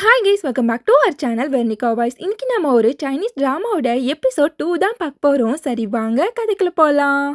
Hi guys, welcome back to our channel Vernika Voice. இன்னைக்கு நம்ம ஒரு சைனீஸ் ட்ராமாவோட எபிசோட் 2 தான் பார்க்க போகிறோம். சரி வாங்க கதைக்குள்ள போகலாம்.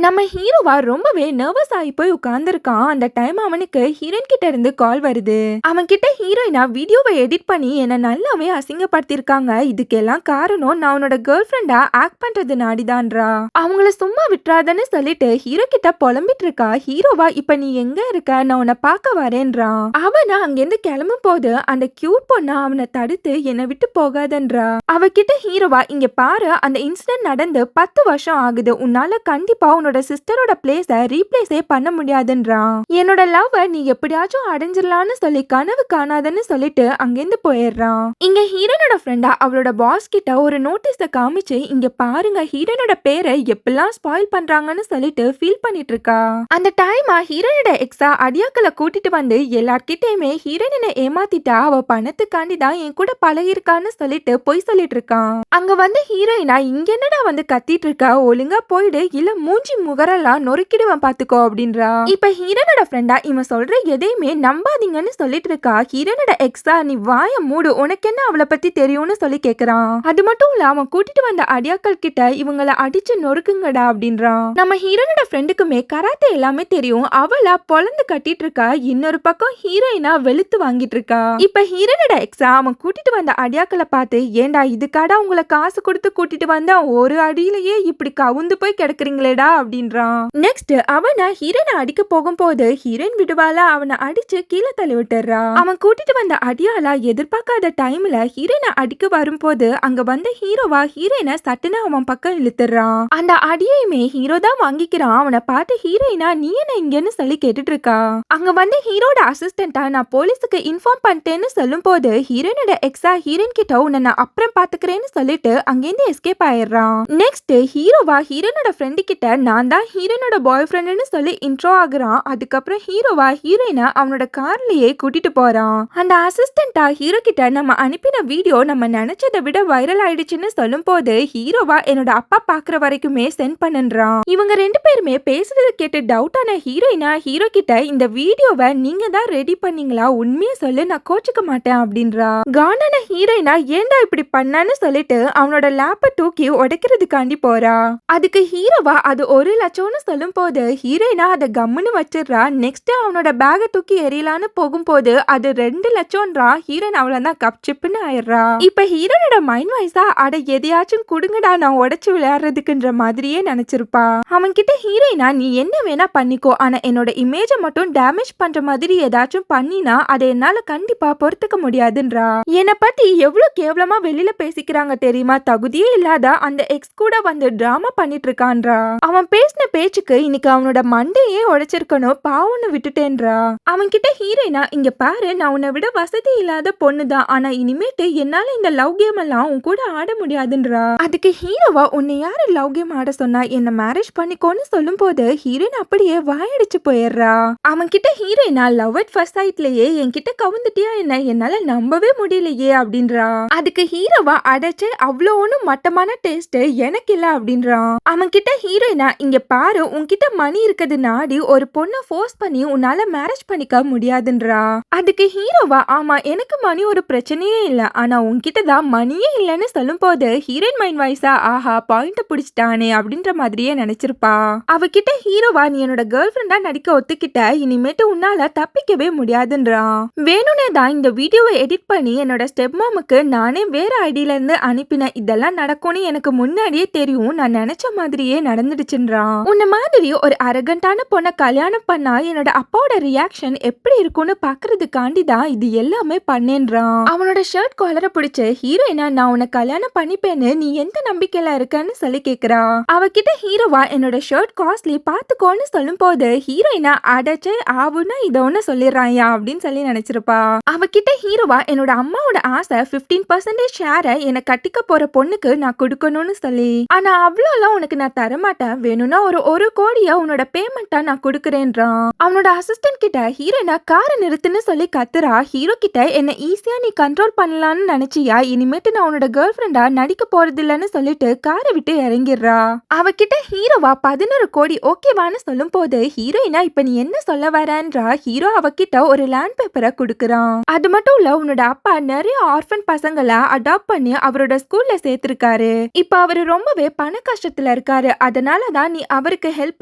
நம்ம ஹீரோவா ரொம்பவே நர்வஸ் ஆகி போய் உட்கார்ந்துருக்கான். அந்த டைம் அவனுக்கு ஹீரோயின் கிட்ட இருந்து கால் வருது. அவன் கிட்ட ஹீரோயினா வீடியோவை எடிட் பண்ணி என்ன நல்லாவே அசிங்கப்படுத்திருக்காங்க. இதுக்கெல்லாம் காரணம் நான் அவனோட கேர்ள் ஃப்ரெண்டா ஆக்ட் பண்றது நாடிதான்றா. அவங்கள சும்மா விட்டுறாதன்னு சொல்லிட்டு ஹீரோ கிட்ட புலம்பிட்டு இருக்கா. ஹீரோவா இப்ப நீ எங்க இருக்க, நான் உன்னை பார்க்க வரேன்றான். அவனா அங்கிருந்து கிளம்பும் போது அந்த கியூட் பொண்ணா அவனை தடுத்து என்னை விட்டு போகாதன்றா. அவகிட்ட ஹீரோவா இங்க பாரு, அந்த இன்சிடென்ட் நடந்து 10 வருஷம் ஆகுது. உன்னால கண்டிப்பா உன்னோட சிஸ்டரோட பிளேஸை ரீப்ளேஸே பண்ண முடியாதுன்றான். என்னோட லவ் நீ எப்படியாச்சும் அடைஞ்சிடலான்னு சொல்லி கனவு காணாதன்னு சொல்லிட்டு அங்கிருந்து போயிடுறான். இங்க ஹீரோனோட ஃப்ரெண்டா அவளோட பாஸ் கிட்ட ஒரு நோட்டீஸை காமிச்சு இங்க பாருங்க ஹீரோனோட பேரை எப்பெல்லாம் ஸ்பாயில் பண்றாங்கன்னு சொல்லிட்டு ஃபீல் பண்ணிட்டு இருக்கா. அந்த டைமா ஹீரோனோட எக்ஸா அடியாக்களை கூட்டிட்டு வந்து எல்லார்கிட்டயுமே ஹீரோயினை ஏமாத்திட்டா அவ பணத்துக்காண்டி தான் என் கூட பழகிருக்கான்னு சொல்லிட்டு பொய் சொல்லிட்டு இருக்கான். அங்க வந்து ஹீரோயினா இங்க என்னடா வந்து கத்திட்டு இருக்கா, ஒழுங்கா போயிடு இல்ல மூஞ்சி முகரெல்லாம் நொறுக்கிடுவேன் பாத்துக்கோ அப்படின்றா. இப்ப ஹீரோனோட ஃப்ரெண்டா இவன் சொல்ற எதையுமே நம்பாதீங்கன்னு சொல்லிட்டு இருக்கா. ஹீரோனோட எக்ஸா நீ வாய மூடு, உனக்கு என்ன அவளை பத்தி தெரியும்னு சொல்லி கேக்குறான். அது மட்டும் இல்ல அவன் கூட்டிட்டு வந்த அடியாக்கள் கிட்ட இவங்களை அடிச்சு நொறுக்குங்கடா அப்படின்றான். நம்ம ஹீரோனோட ஃப்ரெண்டுக்குமே கராத்தே எல்லாமே தெரியும். அவளா பொலந்து கட்டிட்டு இருக்கா. இன்னொரு பக்கம் ஹீரோயினா வெளுத்து வாங்கிட்டு இருக்கா. இப்ப ஹீரோனோட எக்ஸா அவன் கூட்டிட்டு வந்த அடியாக்களை பார்த்து ஏண்டா இதுக்காடா உங்களை காசு கொடுத்து கூட்டிட்டு வந்தா ஒரு அடியிலேயே இப்படி கவுந்து போய் கிடக்குறீங்களேடா அப்படின்றான். நெக்ஸ்ட் அவனை ஹீரோனை அடிக்க போகும்போது ஹீரோயின் விடுவாலா அவனை அடிச்சு கீழே தள்ளி விட்டுறா. அவன் கூட்டிட்டு வந்த அடியாலா எதிர்பார்க்காத டைம்ல ஹீரோயினை அடிக்க வரும்போது அங்க வந்த ஹீரோவா ஹீரோயினை சட்டுன்னு அவன் பக்கம் இழுத்துறான். அந்த அடியையுமே ஹீரோ தான் வாங்கிக்கிறான். அவனை பார்த்து ஹீரோயினா நீ என்ன இங்கன்னு சொல்லி கேட்டுட்டு இருக்கா. அங்க வந்து ஹீரோட அசிஸ்டண்டா நான் போலீஸுக்கு இன்ஃபார்ம் பண்ணிட்டேன்னு சொல்லும் போது ஹீரோனோட எக்ஸா ஹீரோயின் கிட்ட உன்னை நான் அப்புறம் பாத்துக்கிறேன்னு சொல்லிட்டு அங்கேருந்து எஸ்கேப் ஆயிடுறான். நெக்ஸ்ட் ஹீரோவா ஹீரோனோட ஃப்ரெண்டு கிட்ட நான் தான் ஹீரோனோட பாய் ஃப்ரெண்டுன்னு சொல்லி இன்ட்ரோ ஆகுறான். அதுக்கப்புறம் ஹீரோவா ஹீரோயினை அவனோட கார்லயே கூட்டிட்டு போறான். அந்த அசிஸ்டண்டா ஹீரோ கிட்ட நம்ம அனுப்பின வீடியோ நம்ம நினைச்சதை விட வைரல் ஆயிடுச்சுன்னு சொல்லும் போது ஹீரோவா என்னோட அப்பா பாக்குற வரைக்குமே சென்ட் பண்ணுன்றான். இவங்க ரெண்டு பேருமே பேசுறத கேட்டு டவுட் ஆன ஹீரோயினா ஹீரோ கிட்ட இந்த வீடியோவை நீங்க தான் ரெடி பண்ணீங்களா, உண்மையை சொல்லு நான் கோச்சுக்க மாட்டேன் அப்படின்றா. கானான ஹீரோயினா ஏண்டா இப்படி பண்ணான்னு சொல்லிட்டு அவனோட லேப்பை தூக்கி உடைக்கிறதுக்காண்டி போறா. அதுக்கு ஹீரோவா அது 1 லட்சம்னு சொல்லும் போது ஹீரோயினா அதை கம்முன்னு வச்சிடுறா. நெக்ஸ்ட் அவனோட பேகை தூக்கி எரியலான்னு போகும்போது அது 2 லட்சம்ன்றா. ஹீரோயின் அவ்வளவுதான் கப் சிப்புன்னு ஆயிடுறா. இப்ப ஹீரோனோட மைண்ட் வைஸா அட எதையாச்சும் குடுங்கடா நான் உடைச்சு விளையாடுறதுக்குன்ற மாதிரியே நினைச்சிருப்பா. அவன் கிட்ட ஹீரோயினா நீ என்ன வேணா பண்ணிக்கோ, ஆனா என்னோட இமேஜை மட்டும் டேமேஜ் பண்ற மாதிரி ஏதாச்சும் பண்ணினா அதை என்னால கண்டிப்பா பொறுத்துக்க முடியாதுன்றா. என்னை பத்தி எவ்வளவு கேவலமா வெளியில பேசிக்கிறாங்க தெரியுமா, தகுதியே இல்லாத அந்த எக்ஸ் கூட வந்து டிராமா பண்ணிட்டு இருக்கான்றா. அவன் பேசின பேச்சுக்கு இன்னைக்கு அவனோட மண்டையே உடைச்சிருக்கணும், பாவன்னு விட்டுட்டேன்றா. அவன் கிட்ட ஹீரோயினா இங்க பாரு நான் உன்னை விட வசதி இல்லாத பொண்ணுதான், ஆனா இனிமேட்டு என்னால இந்த லவ் கேம் எல்லாம் உன் கூட ஆட முடியாதுன்றா. அதுக்கு ஹீரோவா உன்னை யாரு லவ் கேம் ஆட சொன்னா, என்ன மேரேஜ் பண்ணிக்கோன்னு சொல்லும் போது ஹீரோயின் அப்படியே வாயடிச்சு போயிடுறா. அவன் கிட்ட ஹீரோயினா லவ் அட் ஃபர்ஸ்ட் சைட்லயே என்கிட்ட கவுந்துட்டியா என்ன, என்னால நம்பவே முடியலையே அப்படின்றா. அதுக்கு ஹீரோவா அடைச்சு அவ்வளோ ஒன்னும் மட்டமான டேஸ்ட் எனக்கு இல்ல அப்படின்றான். அவன் கிட்ட ஹீரோயினா இங்க பாரு உன்கிட்ட மணி இருக்குது நாடி ஒரு பொண்ணை ஃபோர்ஸ் பண்ணி உன்னால மேரேஜ் பண்ணிக்க முடியாதுன்றா. அதுக்கு ஹீரோவா ஆமா எனக்கு மணி ஒரு பிரச்சனையே இல்ல, ஆனா உன்கிட்ட தான் மணியே இல்லைன்னு சொல்லும் போது ஹீரோயின் மைண்ட் வைஸா ஆஹா பாயிண்ட பிடிச்சிட்டானே அப்படின்ற மாதிரியே நினைச்சிருப்பா. அவகிட்ட ஹீரோவா நீ என்னோட கேர்ள் ஃப்ரெண்டா நடிக்க ஒத்துக்கிட்ட, இனிமேட்டு உன்னால தப்பிக்கவே முடியாதுன்றா. வேணும்னே தான் இந்த வீடியோவை எடிட் பண்ணி என்னோட ஸ்டெப் மாமுக்கு நானே வேற ஐடியில இருந்து அனுப்பினேன், இதெல்லாம் நடக்கும்னு எனக்கு முன்னாடியே தெரியும், நான் நினைச்ச மாதிரியே நடந்துடுச்சுன்றான். உன்ன மாதிரி ஒரு அரகண்டான பொண்ணை கல்யாணம் பண்ணா என்னோட அப்பாவோட ரியாக்ஷன் எப்படி இருக்கும்னு பாக்குறதுக்காண்டி தான் இது எல்லாமே பண்ணேன்றான். அவனோட ஷர்ட் காலரை பிடிச்சு ஹீரோயினா நான் உன்னை கல்யாணம் பண்ணிப்பேன்னு நீ எந்த நம்பிக்கையில இருக்கன்னு சொல்லி கேக்குறா. அவகிட்ட ஹீரோவா என்னோட ஷர்ட் காஸ்ட்லி பாத்துக்கோன்னு சொல்லும் போது ஹீரோயினா அடைச்சே ஆவுன்னா இத ஒண்ணு சொல்லிடுறாயா அப்படின்னு சொல்லி நினைச்சிருப்பா. அவகிட்ட ஹீரோவா என்னோட அம்மாவோட ஆசை 15% ஷேரை என்னை கட்டிக்க போற பொண்ணுக்கு நான் கொடுக்கணும்னு சொல்லி, ஆனா அவ்வளோலாம் உனக்கு நான் தரமாட்டேன், வேணும் வேணும்னா ஒரு கோடியா உன்னோட பேமெண்ட்டா நான் கொடுக்குறேன்றான். அவனோட அசிஸ்டன்ட் கிட்ட ஹீரோயினா காரை நிறுத்துன்னு சொல்லி கத்துறா. ஹீரோ கிட்ட என்ன ஈஸியா நீ கண்ட்ரோல் பண்ணலாம்னு நினைச்சியா, இனிமேட்டு நான் உன்னோட கேர்ள் ஃப்ரெண்டா நடிக்க போறது இல்லன்னு சொல்லிட்டு காரை விட்டு இறங்கிடுறா. அவகிட்ட ஹீரோவா 11 கோடி ஓகேவான்னு சொல்லும் போது ஹீரோயினா இப்ப நீ என்ன சொல்ல வரேன்றா. ஹீரோ அவகிட்ட ஒரு லேண்ட் பேப்பரை கொடுக்குறான். அது மட்டும் இல்ல, உன்னோட அப்பா நிறைய ஆர்ஃபன் பசங்களை அடாப்ட் பண்ணி அவரோட ஸ்கூல்ல சேர்த்திருக்காரு. இப்ப அவரு ரொம்பவே பண கஷ்டத்துல இருக்காரு. அதனாலதான் நீ அவருக்கு ஹெல்ப்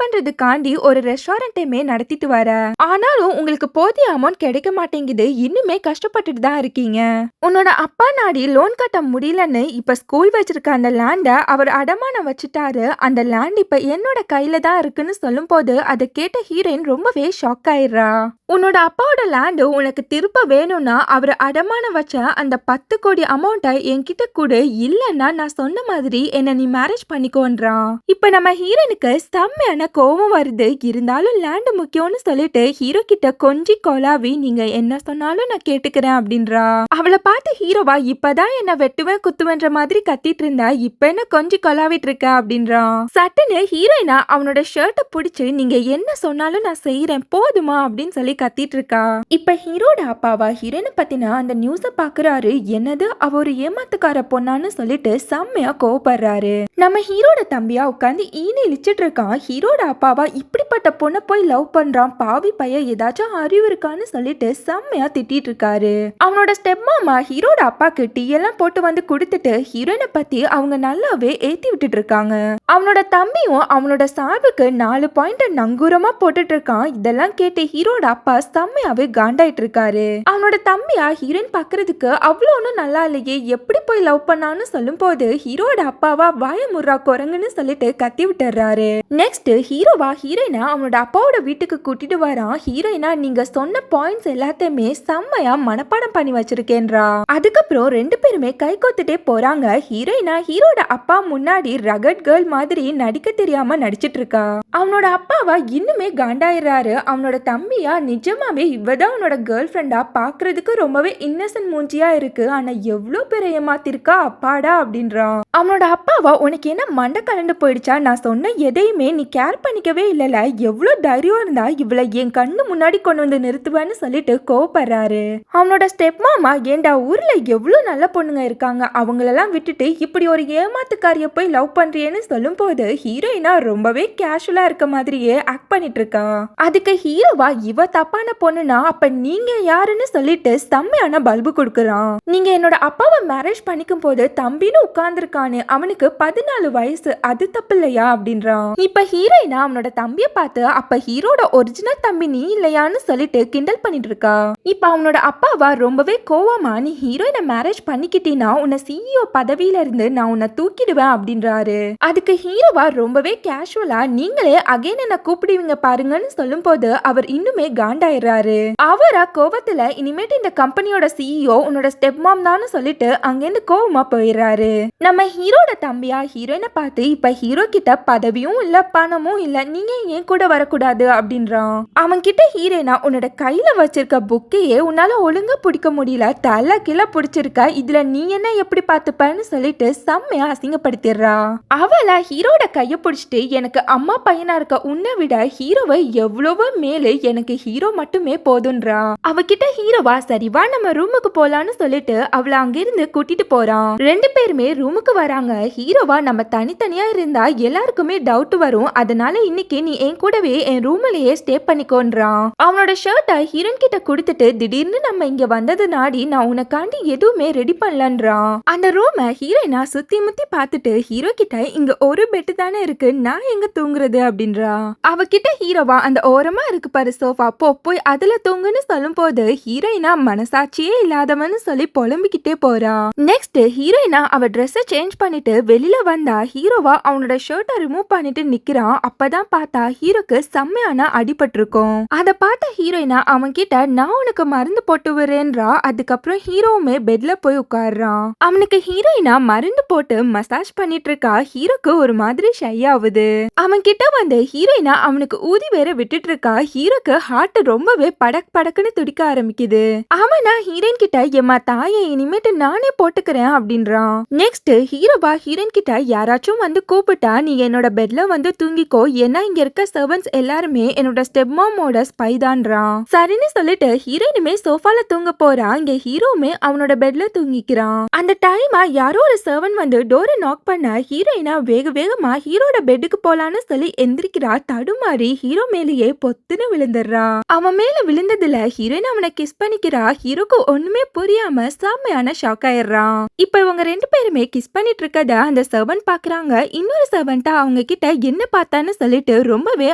பண்றதுக்காண்டி ஒரு ரெஸ்டாரண்ட்டையுமே நடத்திட்டு வர. ஆனாலும் உங்களுக்கு போதிய அமௌண்ட் கிடைக்க மாட்டேங்குது. இன்னுமே கஷ்டப்பட்டுட்டு தான் இருக்கீங்க. உன்னோட அப்பா நாடி லோன் கட்ட முடியலன்னு இப்ப ஸ்கூல் வச்சிருக்க அந்த லேண்ட அவர் அடமானம் வச்சுட்டாரு. அந்த லேண்ட் இப்ப என்னோட கையில தான் இருக்குன்னு சொல்லும் போது அதை கேட்ட ஹீரோயின் ரொம்பவே ஷாக் ஆயிடுறா. உன்னோட அப்பாவோட லேண்டு உனக்கு திருப்ப வேணும்னா அவர் அடமானம் வச்ச அந்த 10 கோடி அமௌண்ட்டை என்கிட்ட கூட, இல்லன்னா நான் சொன்ன மாதிரி என்ன நீ மேரேஜ் பண்ணிக்கோன்றான். இப்ப நம்ம ஹீரோனுக்கு செம்மையான கோவம் வருது. இருந்தாலும் லேண்டு முக்கியம்னு சொல்லிட்டு ஹீரோ கிட்ட கொஞ்சி கொலாவி நீங்க என்ன சொன்னாலும் நான் கேட்டுக்கிறேன் அப்படின்றா. அவளை பார்த்து ஹீரோவா இப்பதான் என்ன வெட்டுவேன் குத்துவேன்ற மாதிரி கத்திட்டு இருந்தா, இப்ப என்ன கொஞ்சி கொலாவிட்டு இருக்க அப்படின்றான். சட்டுன்னு ஹீரோயினா அவனோட ஷர்ட்டை பிடிச்சு நீங்க என்ன சொன்னாலும் நான் செய்யறேன் போதுமா அப்படின்னு சொல்லி கத்திட்டு இருக்கா. இப்ப ஹீரோட அப்பாவா ஹீரோயினை பத்தின அந்த நியூஸ பாக்குறாரு. என்னது அவ ஒரு ஏமாத்துக்கார பொண்ணான்னு சொல்லிட்டு செம்மையா கோவப்படுறாரு. நம்ம ஹீரோட தம்பியா உட்காந்து ஈனி இழிச்சிட்டு இருக்கான். ஹீரோட அப்பாவா இப்படிப்பட்ட பொண்ணை போய் லவ் பண்றான், பாவி பையன் ஏதாச்சும் அறிவு இருக்கான்னு சொல்லிட்டு செம்மையா திட்டிட்டு இருக்காரு. அவனோட ஸ்டெப் மாமா ஹீரோட அப்பாக்கு டீ எல்லாம் போட்டு வந்து கொடுத்துட்டு ஹீரோயினை பத்தி அவங்க நல்லாவே ஏத்தி விட்டுட்டு இருக்காங்க. அவனோட தம்பியும் அவனோட சார்புக்கு 4 பாயிண்ட் நங்கூரமா போட்டுட்டு இருக்கான். இதெல்லாம் கேட்டு ஹீரோட அப்பா செம்மையாவே காண்டாயிட்டு இருக்காரு. அவனோட தம்பியா ஹீரோயின் பாக்குறதுக்கு அவ்வளோ ஒன்னும் நல்லா இல்லையே, எப்படி போய் லவ் பண்ணான்னு சொல்லும் போது ஹீரோட அப்பாவா வாய முர்ரா குரங்குன்னு சொல்லிட்டு கத்தி விட்டுறாரு. நெக்ஸ்ட் ஹீரோவா ஹீரோயினா அவனோட அப்பாவோட வீட்டுக்கு கூட்டிட்டு வரான். ஹீரோயினா நீங்க சொன்ன பாயிண்ட்ஸ் எல்லாத்தையுமே செம்மையா மனப்பாடம் பண்ணி வச்சிருக்கேன்றா. அதுக்கப்புறம் 2 பேருமே கை கோத்துட்டே போறாங்க. ஹீரோயினா ஹீரோட அப்பா முன்னாடி ரகட் கேர்ள் மாதிரி நடிக்க தெரியாம நடிச்சிட்டு இருக்கா. அவனோட அப்பாவா இன்னுமே காண்டாயிடுறாரு. அவனோட தம்பியா நிஜமாவே இவதான் அவனோட கேர்ள் ஃப்ரெண்டா, பாக்குறதுக்கு ரொம்பவே இன்னசென்ட் மூஞ்சியா இருக்கு, ஆனா எவ்வளவு பேரை ஏமாத்திருக்கா அப்பாடா அப்படின்றான். அவனோட அப்பாவா உனக்கு என்ன மண்டை கலண்டு போயிடுச்சா, நான் சொன்ன எதையுமே நீ கேர் பண்ணிக்கவே இல்லல, எவ்வளவு தைரியம் இருந்தா இவளை என் கண்ணு முன்னாடி கொண்டு வந்து நிறுத்துவேன்னு சொல்லிட்டு கோவப்படுறாரு. அவனோட ஸ்டெப் மாமா ஏண்டா ஊர்ல எவ்வளவு நல்ல பொண்ணுங்க இருக்காங்க, அவங்களெல்லாம் விட்டுட்டு இப்படி ஒரு ஏமாத்துக்காரிய போய் லவ் பண்றியேன்னு சொல்லும் போது ஹீரோயினா ரொம்பவே கேஷுவலா இருக்க மாதிரியே ஆக்ட் பண்ணிட்டு இருக்கா. அதுக்கு ஹீரோவா இவ தப்பான பொண்ணுனா அப்ப நீங்க யாருன்னு சொல்லிட்டு செம்மையான பல்பு கொடுக்குறான். நீங்க என்னோட அப்பாவை மேரேஜ் பண்ணிக்கும் போது தம்பின்னு உட்கார்ந்துருக்கானு, அவனுக்கு 14 வயசு, அது தப்பு இல்லையா அப்படின்றான். இப்ப ஹீரோயினா அவனோட தம்பிய பார்த்து அப்ப ஹீரோட ஒரிஜினல் தம்பி நீ இல்லையான்னு சொல்லிட்டு கிண்டல் பண்ணிட்டு இருக்கா. இப்ப அவனோட அப்பாவா ரொம்பவே கோவமா நீ ஹீரோயினை மேரேஜ் பண்ணிக்கிட்டீனா உன்னை சிஇஓ பதவியில இருந்து நான் உன்னை தூக்கிடுவேன் அப்படின்றாரு. அதுக்கு ஹீரோவா ரொம்பவே கேஷுவலா நீங்களே அகைன் என்ன கூப்பிடுவீங்க பாருங்கன்னு சொல்லும் போது அவர் இன்னுமே காண்டாயிடுறாரு. அவரா கோவத்துல இனிமேட்டு இந்த கம்பெனியோட சிஇஓ உன்னோட ஸ்டெப் மாம் தான் சொல்லிட்டு அங்கிருந்து கோவமா போயிடுறாரு. நம்ம ஹீரோட தம்பியா ஹீரோயினை பார்த்து இப்ப ஹீரோ கிட்ட பதவியும் இல்ல பணமும் இல்ல, நீங்க ஏன் கூட வரக்கூடாது அப்படின்றான். அவன் கிட்ட ஹீரோயினா உன்னோட கையில வச்சிருக்க புக்கையே உன்னால ஒழுங்கா பிடிக்க முடியல, தலை கீழே பிடிச்சிருக்க, இதுல நீ என்ன எப்படி பார்த்துப்பன்னு சொல்லிட்டு செம்மையா அசிங்கப்படுத்திடுறா. அவளா ஹீரோட கைய பிடிச்சிட்டு எனக்கு அம்மா பையனா இருக்க உன்னை விட ஹீரோவை எவ்வளவோ மேலே, எனக்கு ஹீரோ மட்டுமே போதுன்றா. அவகிட்ட ஹீரோவா சரிவா நம்ம ரூமுக்கு போலான்னு சொல்லிட்டு அவளை அங்கிருந்து கூட்டிட்டு போறான். 2 பேருமே ரூமுக்கு வராங்க. ஹீரோவா நம்ம தனித்தனியா இருந்தா எல்லாருக்குமே டவுட் வரும், அதனால இன்னைக்கு நீ என் கூடவே என் ரூம்லயே ஸ்டே பண்ணிக்கோன்றான். அவனோட ஷர்ட்டை ஹீரோயின் கிட்ட கொடுத்துட்டு திடீர்னு நம்ம இங்க வந்தது நாடி நான் உனக்காண்டி எதுவுமே ரெடி பண்ணலன்றான். அந்த ரூமை ஹீரோயினா சுத்தி முத்தி பார்த்துட்டு ஹீரோ கிட்ட இங்க ஒரு பெட்டு தானே இருக்கு, நான் எங்க தூங்குறது அப்படின்றா. அவகிட்ட ஹீரோவா அந்த ஓரமா இருக்கு பாரு சோஃபா, போய் அதுல தூங்குன்னு சொல்லும் போது ஹீரோயினா மனசாட்சியே இல்லாதவன்னு சொல்லி புலம்பிக்கிட்டே போறா. நெக்ஸ்ட் ஹீரோயினா அவ ட்ரெஸ்ஸை சேஞ்ச் பண்ணிட்டு வெளியில வந்தா ஹீரோவா அவனோட ஷர்ட்டை ரிமூவ் பண்ணிட்டு நிக்கிறான். அப்பதான் பார்த்தா ஹீரோக்கு செம்மையான அடிபட்டிருக்கும். அதை பார்த்த ஹீரோயினா அவன் கிட்ட நான் உனக்கு மருந்து போட்டு வரேன்றா. அதுக்கப்புறம் ஹீரோவுமே பெட்ல போய் உட்கார்றான். அவனுக்கு ஹீரோயினா மருந்து போட்டு மசாஜ் பண்ணிட்டு இருக்கா. ஹீரோக்கு ஒரு மாதிரி ஷை ஆகுது. அவன் கிட்ட வந்து ஹீரோயினா அவனுக்கு ஊதி வேற விட்டுட்டு இருக்கா. ஹீரோக்கு ஹார்ட் ரொம்பவே படக் படக்குன்னு துடிக்க ஆரம்பிக்குது. அவனா ஹீரோயின் கிட்ட எம்மா தாயை இனிமேட்டு நானே போட்டுக்கிறேன் அப்படின்றான். நெக்ஸ்ட் ஹீரோவா ஹீரோயின் கிட்ட யாராச்சும் வந்து கூப்பிட்டா நீ என்னோட பெட்ல வந்து தூங்கிக்கோ, ஏன்னா இங்க இருக்க சர்வன்ட்ஸ் எல்லாருமே என்னோட ஸ்டெப் மாமோட ஸ்பை தான்றான். சரின்னு சொல்லிட்டு ஹீரோயினுமே சோஃபால தூங்க போறா. இங்க ஹீரோவுமே அவனோட பெட்ல தூங்கிக்கிறான். அந்த டைமா யாரோ ஒரு சர்வன்ட் வந்து டோரை நாக் பண்ண ஹீரோயினா வேக வேகமா ஹீரோட பெட்டுக்கு போலான்னு சொல்லி எந்திரிக்கிறா. தடுமாறி ஹீரோ மேலேயே பொத்துன்னு விழுந்துடுறா. அவன் மேல விழுந்ததுல ஹீரோயின் அவனை கிஸ் பண்ணிக்கிறா. ஹீரோக்கு ஒண்ணுமே புரியாம செம்மையான ஷாக் ஆயிடுறான். இப்ப இவங்க ரெண்டு பேருமே கிஸ் பண்ணிட்டு இருக்கத அந்த சர்வன்ட் பாக்குறாங்க. இன்னொரு சர்வன்ட்டா அவங்க கிட்ட என்ன பார்த்தான்னு சொல்லிட்டு ரொம்பவே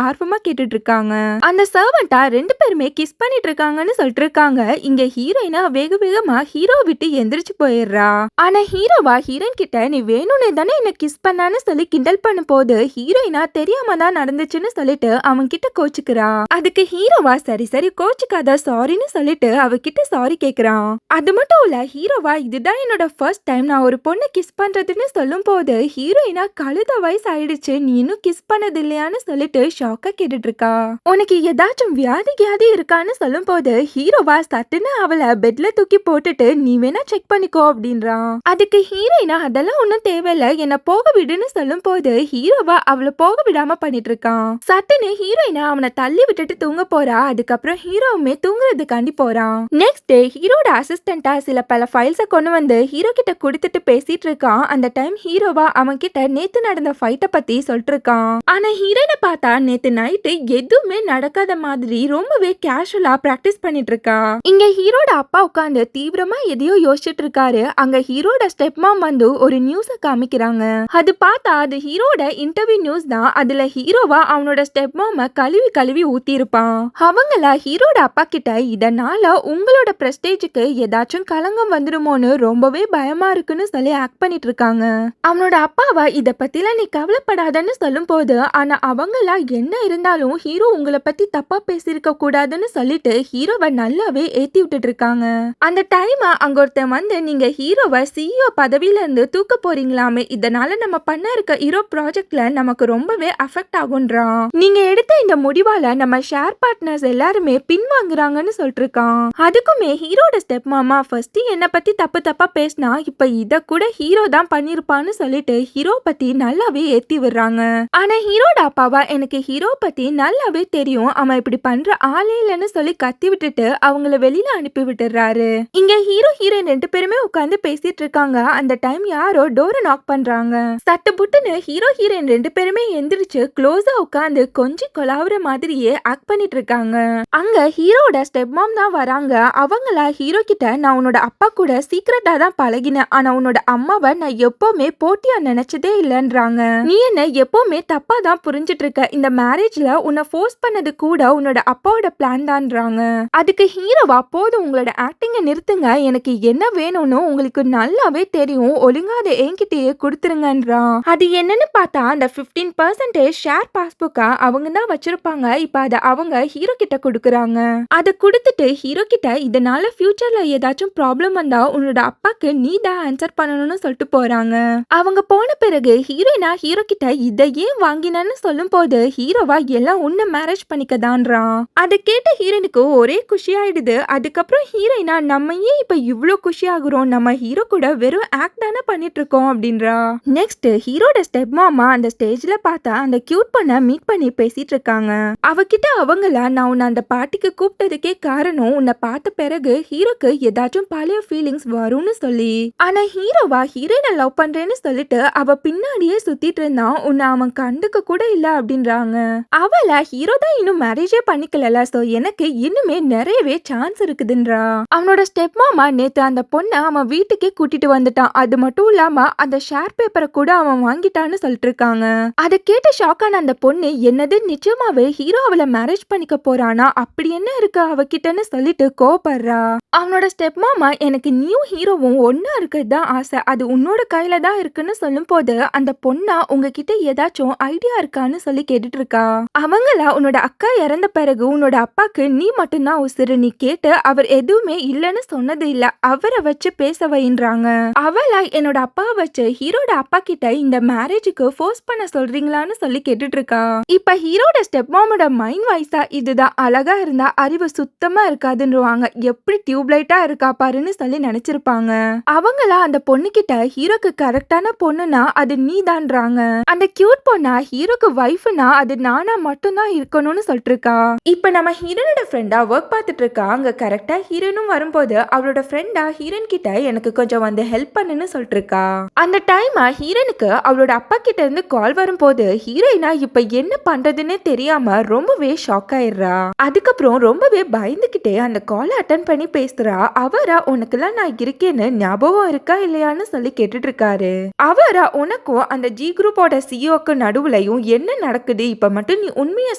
ஆர்வமா கேட்டுட்டு இருக்காங்க. அந்த சர்வன்ட்டா ரெண்டு பேருமே கிஸ் பண்ணிட்டு இருக்காங்கன்னு சொல்லிட்டு இருக்காங்க. இங்க ஹீரோயினா வேக வேகமா ஹீரோ விட்டு எந்திரிச்சு போயிடுறா. ஆனா ஹீரோவா ஹீரோயின் கிட்ட நீ வேணும்னே தானே என்ன கிஸ் பண்ணான்னு சொல்லி கிண்டல் பண்ணும் போது ஹீரோயினா தெரியாம தான் நடந்துச்சுன்னு சொல்லிட்டு அவன் கிட்ட கோச்சுக்கிறா. அதுக்கு ஹீரோவா சரி சரி கோச்சுக்காத சாரின்னு சொல்லிட்டு அவகிட்ட சாரி கேக்குறான். அது மட்டும் இல்ல ஹீரோவா இதுதான் என்னோட ஃபர்ஸ்ட் டைம் நான் ஒரு பொண்ணு கிஸ் பண்றதுன்னு சொல்லும் போது ஹீரோயினா கழுத வயசு ஆயிடுச்சு நீ இன்னும் கிஸ் பண்ணது இல்லையான்னு சொல்லிட்டு ஷாக்கா கேட்டுட்டு இருக்கா. உனக்கு ஏதாச்சும் வியாதி இருக்கான்னு சொல்லும் போது ஹீரோவா சட்டுன்னு அவளை பெட்ல தூக்கி போட்டுட்டு நீ வேணா செக் பண்ணிக்கோ அப்படின்றான். அதுக்கு ஹீரோயினா அதெல்லாம் ஒன்னும் தேவையில்ல என்ன போக விடுன்னு சொல்லும் போது ஹீரோவா அவளை போக விடாம பண்ணிட்டு இருக்கான். சட்டுன்னு ஹீரோயினா அவனை தள்ளி விட்டுட்டு தூங்க போறா. அதுக்கப்புறம் ஹீரோவுமே தூங்குறதுக்காண்டி போறான். நெக்ஸ்ட் டே ஹீரோட அசிஸ்டண்டா சில பல ஃபைல்ஸை கொண்டு வந்து ஹீரோ கிட்ட கொடுத்துட்டு பேசிட்டு இருக்கான். அந்த டைம் ஹீரோவா அவன் கிட்ட நேத்து நடந்த ஃபைட்டை பத்தி சொல்லிட்டு இருக்கான். ஆனா ஹீரோயினை பார்த்தா நேத்து நைட்டு எதுவுமே நடக்காத மாதிரி ரொம்பவே கேஷுவலா பிராக்டிஸ் பண்ணிட்டு இருக்கா. இங்க ஹீரோட அப்பா உட்காந்து தீவிரமா எதையோ யோசிச்சுட்டு இருக்காரு. அங்க ஹீரோட ஸ்டெப் மாம் வந்து ஒரு நியூஸ காமிக்கிறாங்க. அது பார்த்தா அது ஹீரோட இன்டர்வியூ நியூஸ் தான். அதுல ஹீரோவா அவனோட ஸ்டெப் மாம கழுவி கழுவி ஊத்தி இருப்பான். அவங்கள ஹீரோட அப்பா கிட்ட இதனால உங்களோட பிரஸ்டேஜுக்கு ஏதாச்சும் களங்கம் வந்துடுமோன்னு ரொம்பவே பயமா இருக்குன்னு சொல்லி ஆக்ட் பண்ணிட்டு இருக்காங்க. அவனோட அப்பாவா இத பத்திலாம் நீ கவலைப்படாதன்னு சொல்லும் போது ஆனா அவங்களா என்ன இருந்தாலும் ஹீரோ உங்களை பத்தி தப்பா பேசியிருக்க கூடாதுன்னு சொல்லிட்டு ஹீரோவை நல்லாவே ஏத்தி விட்டுட்டு இருக்காங்க. அந்த டைம் அங்க ஒருத்தன் வந்து நீங்க ஹீரோவை சிஇஓ பதவியில இருந்து தூக்க போறீங்களாமே, இதனால நம்ம பண்ண இருக்க ஹீரோ ப்ராஜெக்ட்ல நமக்கு ரொம்பவே அஃபெக்ட் ஆகுன்றான். நீங்க எடுத்த இந்த முடிவால நம்ம ஷேர் பார்ட்னர்ஸ் எல்லாருமே பின்வாங்குறாங்கன்னு சொல்லிட்டு இருக்கான். அதுக்குமே ஹீரோட ஸ்டெப் மாமா ஃபர்ஸ்ட் என்ன பத்தி தப்பு தப்பா பேசினா இப்ப இத கூட ஹீரோ தான் பண்ணிருப்பான்னு சொல்லிட்டு ஹீரோ பத்தி நல்லாவே ஏத்தி விடுறாங்க. ஆனா ஹீரோட அப்பாவா எனக்கு ஹீரோ பத்தி நல்லாவே தெரியும், அவன் இப்படி பண்ற ஆளே இல்லைன்னு சொல்லி கத்தி விட்டுட்டு அவங்கள வெளியில அனுப்பி விட்டுறாரு. இங்க ஹீரோ ஹீரோயின் ரெண்டு பேருமே உட்காந்து பேசிட்டு இருக்காங்க. அந்த டைம் யாரோ டோரை நாக் பண்றாங்க. சட்டு புட்டுன்னு ஹீரோ ஹீரோயின் ரெண்டு பேருமே எந்திரிச்சு க்ளோஸா உட்காந்து கொஞ்சம் கொலாவுற மாதிரியே ஆக்ட் பண்ணிட்டு இருக்காங்க. அங்க ஹீரோட ஸ்டெப் மாம் தான் வராங்க. அவங்கள ஹீரோ கிட்ட நான் உன்னோட அப்பா கூட சீக்கிரட்டா தான் பழகினேன், ஆனா உன்னோட அம்மாவை நான் எப்பவுமே போட்டியா நினைச்சதே இல்லைன்றாங்க. நீ என்ன எப்பவுமே தப்பா தான் புரிஞ்சிட்டு இருக்க, இந்த மேரேஜ்ல உன்னை ஃபோர்ஸ் பண்ணது கூட உன்னோட அப்பாவோட பிளான் தான்றாங்க. அதுக்கு ஹீரோவா போதும் உங்களோட ஆக்டிங்க நிறுத்துங்க, எனக்கு என்ன வேணும்னு உங்களுக்கு நல்லாவே தெரியும், ஒழுங்கா அதை என்கிட்டயே கொடுத்துருங்கன்றான். அது என்னன்னு பார்த்தா அந்த 15% ஷேர் பாஸ்புக்கா அவங்க தான் வச்சிருப்பாங்க. இப்ப அதை அவங்க ஹீரோ கிட்ட கொடுக்குறாங்க. அதை கொடுத்துட்டு ஹீரோ கிட்ட இதனால ஃபியூச்சர்ல ஏதாச்சும் ப்ராப்ளம் வந்தா உன்னோட அப்பாக்கு நீ தான் ஆன்சர் பண்ணணும்னு சொல்லிட்டு போறாங்க. அவங்க போன பிறகு ஹீரோயினா ஹீரோ கிட்ட இதை ஏன் வாங்கினு சொல்லும் போது ஹீரோவா எல்லாம் உன்னை மேரேஜ் பண்ணிக்கதான்றான். அதை கேட்ட ஹீரோனுக்கு ஒரே குஷி ஆயிடுது. அதுக்கப்புறம் ஹீரோயினா நம்ம ஏன் இப்ப இவ்ளோ குஷி ஆகுறோம், நம்ம ஹீரோ கூட வெறும் ஆக்ட் தானே பண்ணிட்டு இருக்கோம் அப்படின்றா. நெக்ஸ்ட் ஹீரோட ஸ்டெப் மாமா அந்த ஸ்டேஜ்ல பார்த்தா அந்த கியூட் பண்ண மீட் பண்ணி பேசிட்டு இருக்காங்க. அவகிட்ட அவங்கள நான் உன்னை அந்த பார்ட்டிக்கு கூப்பிட்டதுக்கே காரணம் உன்னை பார்த்த பிறகு ஹீரோக்கு ஏதாச்சும் பழைய ஃபீலிங்ஸ் வரும்னு சொல்லி. ஆனா ஹீரோவா ஹீரோயினை லவ் பண்றேன்னு சொல்லிட்டு அவ பின்னாடியே சுத்திட்டு இருந்தான், உன்னை அவன் கண்டுக்க கூட இல்ல அப்படின்றாங்க. அவளை ஹீரோ தான் இன்னும் மேரேஜே பண்ணிக்கல, சோ எனக்கு இன்னுமே நிறையவே சான்ஸ் இருக்குதுன்றா. அவனோட ஸ்டெப் மாமா நேத்து அந்த பொண்ணை அவன் வீட்டுக்கே கூட்டிட்டு வந்துட்டான். அது மட்டும் இல்லாம அந்த ஷேர் பேப்பரை கூட அவன் வாங்கிட்டான்னு சொல்லிட்டு இருக்காங்க. அதை கேட்ட ஷாக்கான அந்த பொண்ணு என்னது நிச்சயமாவே ஹீரோ அவளை மேரேஜ் பண்ணிக்க போறானா, அப்படி என்ன இருக்கு அவகிட்டன்னு சொல்லிட்டு கோபப்படுறா. அவனோட ஸ்டெப் மாமா எனக்கு நியூ ஹீரோவும் ஒன்னா இருக்குதான் ஆசை, அது உன்னோட கையில தான் இருக்குன்னு சொல்லும் போது அந்த பொண்ணா உங்ககிட்ட ஏதாச்சும் ஐடியா இருக்கான்னு சொல்லி கேட்டுட்டு இருக்கா. அவங்களா உன்னோட அக்கா இறந்த பிறகு உன்னோட அப்பாக்கு நீ மட்டும்தான் உசுறு, நீ கேட்டு அவர் எதுவுமே இல்லைன்னு சொன்னது இல்ல, அவரை வச்சு பேச வைன்றாங்க. அவளா என்னோட அப்பா வச்சு ஹீரோட அப்பா கிட்ட இந்த மேரேஜுக்கு ஃபோர்ஸ் பண்ண சொல்றீங்களான்னு சொல்லி கேட்டுட்டு இருக்கா. இப்ப ஹீரோட ஸ்டெப் மாமோட மைண்ட் வாய்ஸா இதுதான் அழகா இருந்தா அறிவு சுத்தமா இருக்காதுன்னுவாங்க, எப்படி டியூப்லைட்டா இருக்கா பாருன்னு சொல்லி நினைச்சிருப்பாங்க. அவங்களா அந்த பொண்ணு கிட்ட ஹீரோக்கு கரெக்டான பொண்ணுனா அது நீதான்றாங்க. அந்த கியூட் பொண்ணா ஹீரோக்கு வைஃப்னா அது நானா மட்டும்தான் இருக்கணும்னு சொல்லிட்டு இருக்கா. இப்ப நம்ம ஹீரோனோட ஃப்ரெண்டா ஒர்க் பார்த்துட்டு இருக்கா. அங்க கரெக்டா ஹீரோனும் வரும்போது அவளோட ஃப்ரெண்டா ஹீரோன் கிட்ட எனக்கு கொஞ்சம் வந்து ஹெல்ப் பண்ணுன்னு சொல்லிட்டு இருக்கா. அந்த டைம் ஹீரோனுக்கு அவளோட அப்பா கிட்ட இருந்து கால் வரும்போது ஹீரோயினா இப்ப என்ன பண்றதுன்னு தெரியாம ரொம்பவே ஷாக் ஆயிடுறா. அதுக்கப்புறம் ரொம்பவே பயந்துகிட்டே அந்த காலை அட்டன் பண்ணி பேசுறா. அவரா உனக்குலாம் நான் இருக்கேன்னு ஞாபகம் இருக்கா இல்லையான்னு சொல்லி கேட்டுட்டு இருக்காரு. அவரா உனக்கும் அந்த ஜி குரூப்போட சிஇஓக்கு நடுவுலையும் என்ன நடக்குது, இப்ப மட்டும் நீ உண்மையை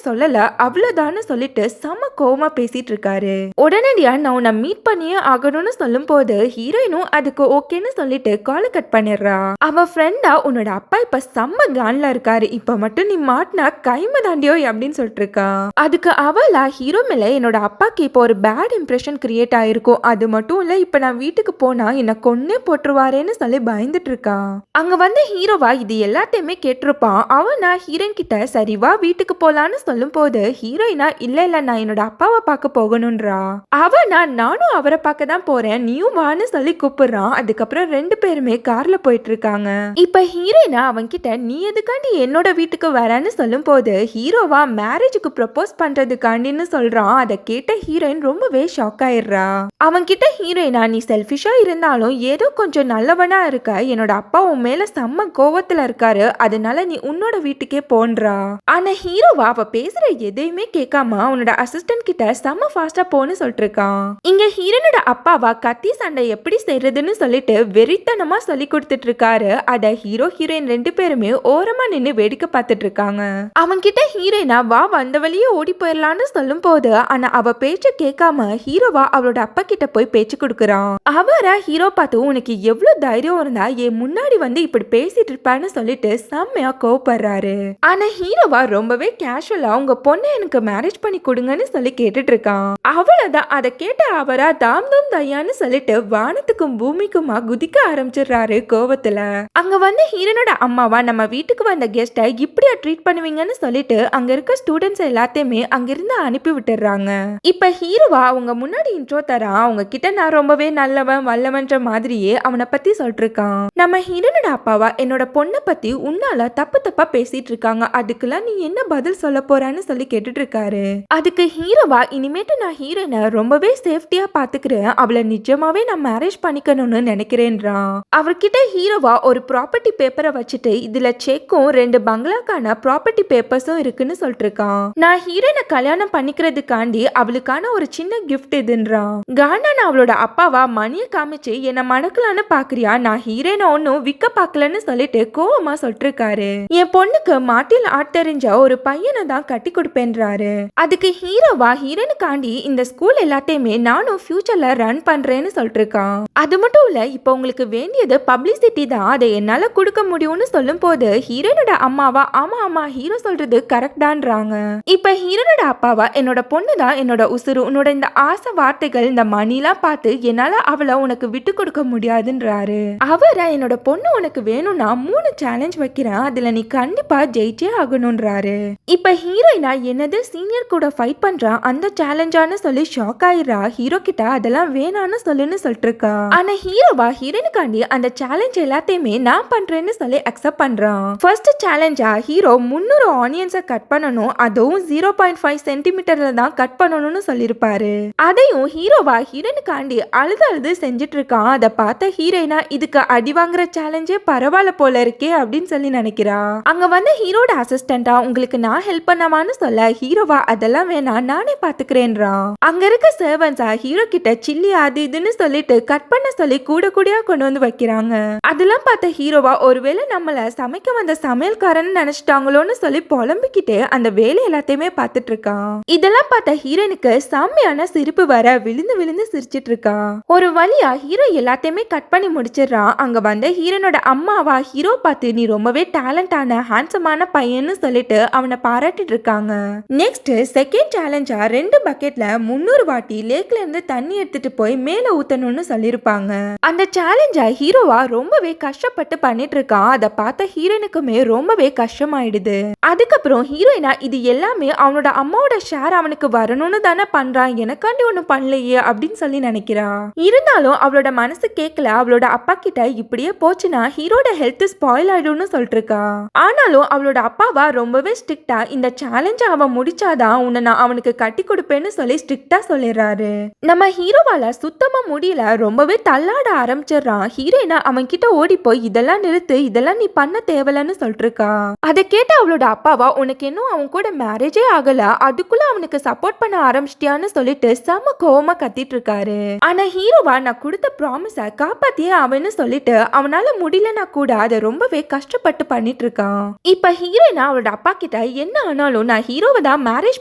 சொல்லல அவ்வளவுதான்னு சொல்லிட்டு செம கோவமா பேசிட்டு இருக்காரு. உடனடியா நான் உன்னை மீட் பண்ணியே ஆகணும்னு சொல்லும் போது ஹீரோயினும் அதுக்கு ஓகேன்னு சொல்லிட்டு காலை கட் பண்ணிடுறா. அவ ஃப்ரெண்டா உன்னோட அப்பா இப்ப செம்ம கான்ல இருக்காரு, இப்ப மட்டும் நீ மாட்டினா கைம தாண்டியோ அப்படின்னு சொல்லிட்டு இருக்கா. அதுக்கு அவளா ஹீரோ மேல என்னோட அப்பாக்கு இப்போ ஒரு பேட் இம்ப்ரெஷன் கிரியேட் ஆயிருக்கும், அது மட்டும் இல்ல இப்ப நான் வீட்டுக்கு போனா என்ன கொன்னே போட்டுருவாரேன்னு சொல்லி பயந்துட்டு இருக்கா. அங்க வந்து ஹீரோவா இது எல்லாத்தையுமே கேட்டிருப்பான். அவனா ஹீரோயின் கிட்ட சரி வா வீட்டுக்கு போலான்னு சொல்லும் போது ஹீரோயினா இல்ல இல்ல நான் என்னோட அப்பாவை பார்க்க போகணும்ன்றா. அவனா நானும் அவரை பார்க்க தான் போறேன் நீயும் வான்னு சொல்லி கூப்பிடுறான். அதுக்கப்புறம் ரெண்டு பேருமே கார்ல போயிட்டு இருக்காங்க. இப்ப ஹீரோயினா அவன் கிட்ட நீ எதுக்காண்டி என்னோட வீட்டுக்கு வரேன்னு சொல்லும் போது ஹீரோவா மேரேஜுக்கு ப்ரப்போஸ் பண்றதுக்காண்டின்னு சொல்றான். அதை கேட்ட ஹீரோயின் ரொம்பவே ஷாக் ஆயிடுறா. அவன் கிட்ட ஹீரோயினா நீ செல்ஃபிஷா இருந்தாலும் ஏதோ கொஞ்சம் நல்லவனா இருக்க, என்னோட அப்பா உன் மேல செம்ம கோவத்துல இருக்காரு, அதனால நீ உன்னோட வீட்டுக்கே போன்றா. ஆனா ஹீரோவா அவ பேசுற எதையுமே கேட்காம உன்னோட அசிஸ்டன்ட் கிட்ட செம்ம ஃபாஸ்டா போன்னு சொல்லிட்டு இருக்கான். இங்க ஹீரோனோட அப்பாவா கத்தி சண்டை எப்படி செய்யறதுன்னு சொல்லிட்டு வெறித்தனமா சொல்லி கொடுத்துட்டு இருக்காரு. அத ஹீரோ ஹீரோயின் ரெண்டு பேருமே ஓரமா நின்னு வேடிக்கை பார்த்துட்டு இருக்காங்க. அவன் கிட்ட ஹீரோயினா வா வந்த வழியே ஓடி போயிடலான்னு சொல்லும் போது ஆனா அவ பேச்ச கேட்காம ஹீரோவா அவளோட அப்பா கிட்ட போய் பேச்சு கொடுக்கறான். அவரா ஹீரோ பார்த்து உனக்கு எவ்வளவு தைரியம் இருந்தா என் முன்னாடி வந்து இப்படி பேசிட்டு இருப்பான்னு சொல்லிட்டு செம்மையா கோவப்படுறாரு. ஆனா ஹீரோவா ரொம்பவே கேஷுவலா உங்க பொண்ணை எனக்கு மேரேஜ் பண்ணி கொடுங்கன்னு சொல்லி கேட்டுட்டு இருக்கான். அவ்வளவுதான் அதை கேட்ட அவரா தாம் தூம் தையான்னு சொல்லிட்டு வானத்துக்கும் பூமிக்குமா குதிக்க ஆரம்பிச்சிடுறாரு கோவத்துல. அங்க வந்து ஹீரோனோட அம்மாவா நம்ம வீட்டுக்கு வந்த கெஸ்டை இப்படியா ட்ரீட் பண்ணுவீங்கன்னு சொல்லிட்டு அங்க இருக்க ஸ்டூடெண்ட்ஸ் எல்லாத்தையுமே அங்கிருந்து அனுப்பி விட்டுறாங்க. இப்ப ஹீரோவா அவங்க முன்னாடி இன்ட்ரோ தரா. அவங்க கிட்ட நான் ரொம்பவே நல்லவன் வல்லவன்ற மாதிரியே அவனை பத்தி சொல்லிட்டு இருக்கான். நம்ம ஹீரோனோட அப்பாவா என்னோட பொண்ணை பத்தி உன்னால தப்பு தப்பா பேசிட்டு இருக்காங்க, அதுக்கெல்லாம் நீ என்ன பதில் சொல்ல போறான்னு சொல்லி கேட்டுட்டு இருக்காரு. அதுக்கு ஹீரோவா இனிமேட்டு நான் ஹீரோனை ரொம்பவே சேஃப்டியா பாத்துக்கிறேன், அவளை நிஜமாவே நான் மேரேஜ் பண்ணிக்கணும்னு நினைக்கிறேன்றான். அவர்கிட்ட ஹீரோவா ஒரு ப்ராப்பர்ட்டி பேப்பரை வச்சுட்டு இதுல செக்கும் ரெண்டு பங்களாக்கான ப்ராப்பர்ட்டி பேப்பர்ஸும் இருக்குன்னு சொல்லிட்டு இருக்கான். நான் ஹீரோனை கல்யாணம் பண்ணிக்கிறதுக்காண்டி அவளுக்கான ஒரு சின்ன கிஃப்ட் இதுன்றான். காண்டான அவளோட அப்பாவா மணிய காமிச்சு என்ன மணக்கலான்னு பாக்குறியா, நான் ஹீரோனை ஒன்னும் விக்க பாக்கலன்னு சொல்லிட்டு கோவமா சொல்லிட்டு இருக்காரு. என் பொண்ணுக்கு மாட்டில் ஆட் தெரிஞ்ச ஒரு பையனை தான் கட்டி கொடுப்பேன்றாரு. அதுக்கு ஹீரோவா ஹீரோனுக்காண்டி இந்த ஸ்கூல் எல்லாத்தையுமே நானும் ஃபியூச்சர்ல ரன் பண்றேன்னு சொல்லிட்டு இருக்கான். அது மட்டும் இல்ல இப்ப உங்களுக்கு வேண்டியது பப்ளிசிட்டி தான், அதை என்னால கொடுக்க முடியும்னு சொல்லும் போது ஹீரோனோட அம்மாவா ஆமா ஆமா ஹீரோ சொல்றது கரெக்ட் தான்றாங்க. இப்ப ஹீரோனோட அப்பாவா என்னோட பொண்ணு தான் என்னோட உசுறு, உன்னோட இந்த ஆசை வார்த்தைகள் இந்த மணிலாம் பார்த்து என்னால அவளை உனக்கு விட்டு கொடுக்க முடியாதுன்றாரு. அவரை என்னோட பொண்ணு உனக்கு வேணும்னா 3 சேலஞ்ச் வைக்கிறேன், அதுல நீ கண்டிப்பா ஜெயிச்சே ஆகணும்ன்றாரு. இப்ப ஹீரோயினா என்னது சீனியர் கூட ஃபைட் பண்றான் அந்த சேலஞ்சான்னு சொல்லி ஷாக் ஆயிரா. ஹீரோ கிட்ட அதெல்லாம் வேணான்னு சொல்லுன்னு சொல்லிட்டு இருக்கா. ஆனா ஹீரோவா ஹீரோனுக்காண்டி அந்த சேலஞ்ச் எல்லாத்தையுமே நான் பண்றேன்னு சொல்லி அக்செப்ட் பண்றான். ஃபர்ஸ்ட் சேலஞ்சா ஹீரோ 300 ஆனியன்ஸை கட் பண்ணணும், அதுவும் 0.5 சென்டிமீட்டர்ல தான் கட் பண்ணணும்னு சொல்லிருப்பாரு. அதையும் ஹீரோவா ஹீரோனுக்காண்டி அழுது செஞ்சுட்டு இருக்கான். அதை பார்த்த ஹீரோயினா இதுக்கு அடி வாங்குற சேலஞ்சே பரவாயில்ல போல இருக்கே அப்படின்னு சொல்லி நினைக்கிறா. அங்க வந்து ஹீரோட அசிஸ்டண்டா உங்களுக்கு நான் ஹெல்ப் பண்ணவான்னு சொல்ல ஹீரோவா அதெல்லாம் வேணாம் நானே பாத்துக்கிறேன்றான். அங்க இருக்க சர்வன்ஸா ஹீரோ கிட்ட சில்லி அது இதுன்னு சொல்லிட்டு கட் பண்ண சொல்லி கூட கூடயா கொண்டு வந்து வைக்கிறாங்க. அதெல்லாம் பார்த்த ஹீரோவா ஒருவேளை நம்மள சமைக்க வந்த சமையல்காரன்னு நினைச்சிட்டாங்களோன்னு சொல்லி புலம்பிக்கிட்டே அந்த வேலை எல்லாத்தையுமே பார்த்துட்டு இருக்கான். இதெல்லாம் பார்த்த ஹீரோனுக்கு செம்மையான சிரிப்பு வர விழுந்து விழுந்து சிரிச்சிட்டு இருக்கான். ஒரு வழியா ஹீரோ எல்லாத்தையுமே கட் பண்ணி முடிச்சிடறான். அங்க வந்து ஹீரோனோட அம்மாவா ஹீரோ பார்த்து நீ ரொம்பவே டேலண்டான ஹேண்ட்ஸமான பையன்னு சொல்லிட்டு அவனை பாராட்டிட்டு இருக்காங்க. நெக்ஸ்ட் செகண்ட் சேலஞ்சா 2 பக்கெட்ல 300 வாட்டி லேக்ல இருந்து தண்ணி எடுத்துட்டு போய் மேல ஊத்தணும்னு சொல்லிருப்பாங்க. அந்த சேலஞ்சா ஹீரோவா ரொம்பவே கஷ்டப்பட்டு பண்ணிட்டு இருக்கான். அதை பார்த்த ஹீரோனுக்குமே ரொம்பவே கஷ்டமாயிடுது. அதுக்கப்புறம் ஹீரோயினா இது எல்லாமே அவனோட அம்மாவோட ஷேர் அவனுக்கு வரணும்னு தானே பண்றான், எனக்காண்டி ஒண்ணு பண்ணலையே அப்படின்னு சொல்லி நினைக்கிறா. இருந்தாலும் அவளோட மனசு கேட்கல. அவளோட அப்பா கிட்ட இப்படியே போச்சுன்னா ஹீரோட ஹெல்த் ஸ்பாயில் ஆயிடும்னு சொல்லிட்டு இருக்கா. ஆனாலும் அவளோட அப்பாவா ரொம்பவே ஸ்ட்ரிக்டா இந்த சேலஞ்ச அவன் முடிச்சாதான் உன்னை நான் அவனுக்கு கட்டி கொடுப்பேன்னு சொல்லி ஸ்ட்ரிக்டா சொல்லிடுறாரு. நம்ம ஹீரோவால சுத்தமா முடியல, ரொம்பவே தள்ளாட ஆரம்பிச்சிடறான். ஹீரோயினா அவன் கிட்ட ஓடி போய் இதெல்லாம் நிறுத்து, இதெல்லாம் நீ பண்ண தேவையில்லன்னு சொல்லிட்டு இருக்கா. அதை கேட்ட அவளோட அப்பாவா உனக்கு இன்னும் அவன் கூட மேரேஜே ஆகல, அதுக்குள்ள அவனுக்கு சப்போர்ட் பண்ண ஆரம்பிச்சிட்டியான்னு சொல்லிட்டு செம கோவமா கத்திட்டு இருக்காரு. ஆனா ஹீரோவா நான் கொடுத்த ப்ராமிஸ காப்பாத்தியே அவன்னு சொல்லிட்டு அவனால முடியலனா கூட அதை ரொம்பவே கஷ்டப்பட்டு பண்ணிட்டு இருக்கான். இப்ப ஹீரோயினா அவளோட அப்பா கிட்ட என்ன ஆனாலும் நான் ஹீரோவை தான் மேரேஜ்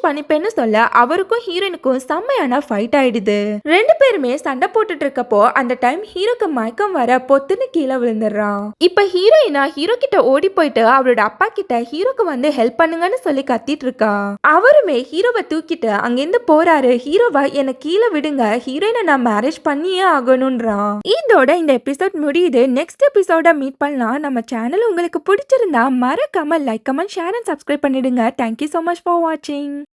பண்ணிப்பேன்னு சொல்ல அவருக்கும் ஹீரோயினுக்கும் செம்மையான ஃபைட் ஆயிடுது. ரெண்டு பேருமே சண்டை போட்டுட்டு இருக்கப்போ அந்த டைம் ஹீரோக்கு மயக்கம் வர பொத்துன்னு கீழே விழுந்துடுறான். இப்ப ஹீரோயினா ஹீரோ கிட்ட ஓடி போயிட்டு அவளோட அப்பா கிட்ட ஹீரோக்கு வந்து ஹெல்ப் பண்ணுங்கன்னு சொல்லி கத்திட்டு இருக்கா. அவருமே ஹீரோவை தூக்கிட்டு அங்கிருந்து போறாரு. ஹீரோவா என்ன கீழே விடுங்க, ஹீரோயினை நான் மேரேஜ் பண்ணியே ஆகணும்ன்றான். இதோட இந்த எபிசோட் முடியுது. நெக்ஸ்ட் எபிசோட மீட் பண்ணலாம். நம்ம சேனல் உங்களுக்கு பிடிச்சிருந்தா மறக்காம like, comment, share and subscribe பண்ணிடுங்க. Thank you so much for watching.